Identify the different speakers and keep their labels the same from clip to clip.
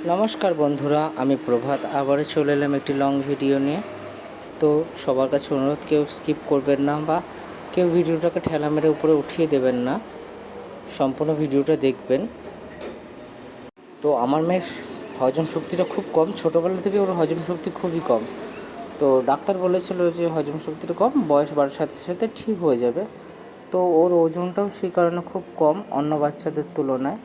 Speaker 1: নমস্কার বন্ধুরা, আমি প্রভাত আবারও চলে এলাম একটি লং ভিডিও নিয়ে। তো সবার কাছে অনুরোধ, কেউ স্কিপ করবেন না বা কেউ ভিডিওটাকে ঠেলা মেরে উপরে উঠিয়ে দেবেন না, সম্পূর্ণ ভিডিওটা দেখবেন। তো আমার মেয়ের হজম শক্তিটা খুব কম, ছোটোবেলা থেকে ওর হজম শক্তি খুবই কম। তো ডাক্তার বলেছিল যে হজম শক্তিটা কম, বয়স বাড়ার সাথে সাথে ঠিক হয়ে যাবে। তো ওর ওজনটাও সেই কারণে খুব কম অন্য বাচ্চাদের তুলনায়।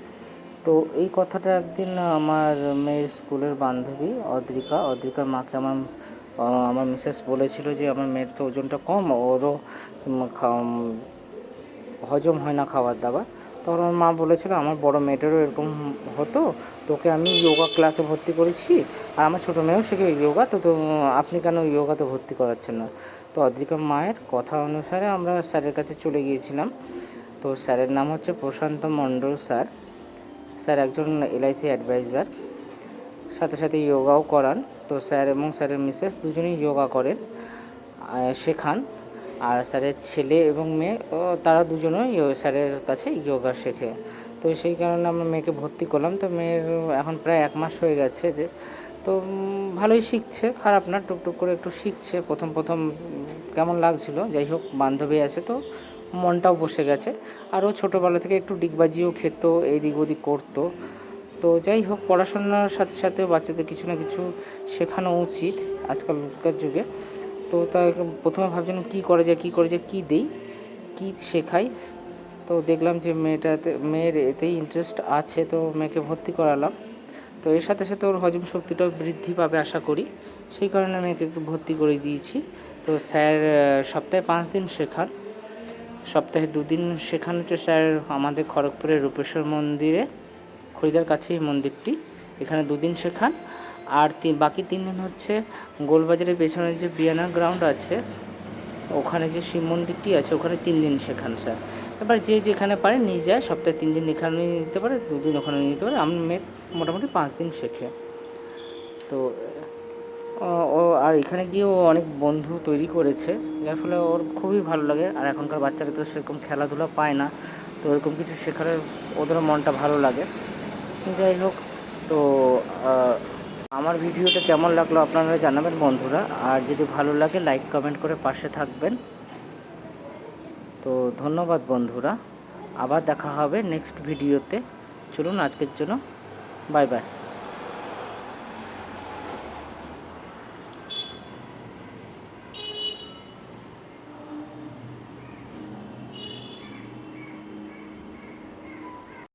Speaker 1: তো এই কথাটা একদিন আমার মেয়ের স্কুলের বান্ধবী অদ্রিকার মাকে আমার মিসেস বলেছিল যে আমার মেয়ের তো ওজনটা কম, ওরও হজম হয় না খাবার দাবার। তখন আমার মা বলেছিল আমার বড় মেয়েটারও এরকম হতো, তোকে আমি যোগা ক্লাসে ভর্তি করেছি, আর আমার ছোটো মেয়েও শেখে যোগা, তো আপনি কেন যোগাতে ভর্তি করাচ্ছেন না? তো অদ্রিকা মায়ের কথা অনুসারে আমরা স্যারের কাছে চলে গিয়েছিলাম। তো স্যারের নাম হচ্ছে প্রশান্ত মণ্ডল স্যার। স্যার একজন এলআইসি অ্যাডভাইজার, সাথে সাথে যোগাও করান। তো স্যার এবং স্যারের মিসেস দুজনেই যোগা করেন, শেখান। আর স্যারের ছেলে এবং মেয়ে তারা দুজনেই স্যারের কাছে যোগা শেখে। তো সেই কারণে আমরা মেয়েকে ভর্তি করলাম। তো মেয়ের এখন প্রায় 1 মাস হয়ে গেছে। তো ভালোই শিখছে, খারাপ না, টুকটুক করে একটু শিখছে। প্রথম কেমন লাগছিল, যাই হোক বান্ধবী আছে তো মনটাও বসে গেছে। আর ও ছোটোবেলা থেকে একটু ডিগবাজিও খেত, এদিক ওদিক করতো। তো যাই হোক, পড়াশোনার সাথে সাথে বাচ্চাদের কিছু না কিছু শেখানো উচিত আজকালকার যুগে। তো তাই প্রথমে ভাবছিলাম কী করা যায়, কী দিই, কী শেখাই। তো দেখলাম যে মেয়ের এতেই ইন্টারেস্ট আছে, তো মেয়েকে ভর্তি করালাম। তো এর সাথে সাথে ওর হজম শক্তিটাও বৃদ্ধি পাবে আশা করি, সেই কারণে মেয়েকে একটু ভর্তি করে দিয়েছি। তো স্যার সপ্তাহে 5 দিন শেখান, সপ্তাহে 2 দিন শেখান হচ্ছে স্যার আমাদের খড়গপুরের রূপেশ্বর মন্দিরে, খরিদার কাছেই মন্দিরটি, এখানে 2 দিন শেখান। আর বাকি 3 দিন হচ্ছে গোলবাজারের পেছনে যে বিয়ানা গ্রাউন্ড আছে, ওখানে যে শিব মন্দিরটি আছে, ওখানে 3 দিন শেখান স্যার। এবার যে যেখানে পারে নিয়ে যায়, সপ্তাহে 3 দিন এখানে নিতে পারে, 2 দিন ওখানে নিতে পারে। আমার মেয়ে মোটামুটি 5 দিন শেখে। তো ও আর এখানে গিয়েও অনেক বন্ধু তৈরি করেছে, যার ফলে ওর খুবই ভালো লাগে। আর এখনকার বাচ্চারা তো সেরকম খেলাধুলা পায় না, তো এরকম কিছু শেখালে ওদেরও মনটা ভালো লাগে। যাই হোক, তো আমার ভিডিওটা কেমন লাগলো আপনারা জানাবেন বন্ধুরা। আর যদি ভালো লাগে লাইক কমেন্ট করে পাশে থাকবেন। তো ধন্যবাদ বন্ধুরা, আবার দেখা হবে নেক্সট ভিডিওতে। চলুন আজকের জন্য বাই বাই।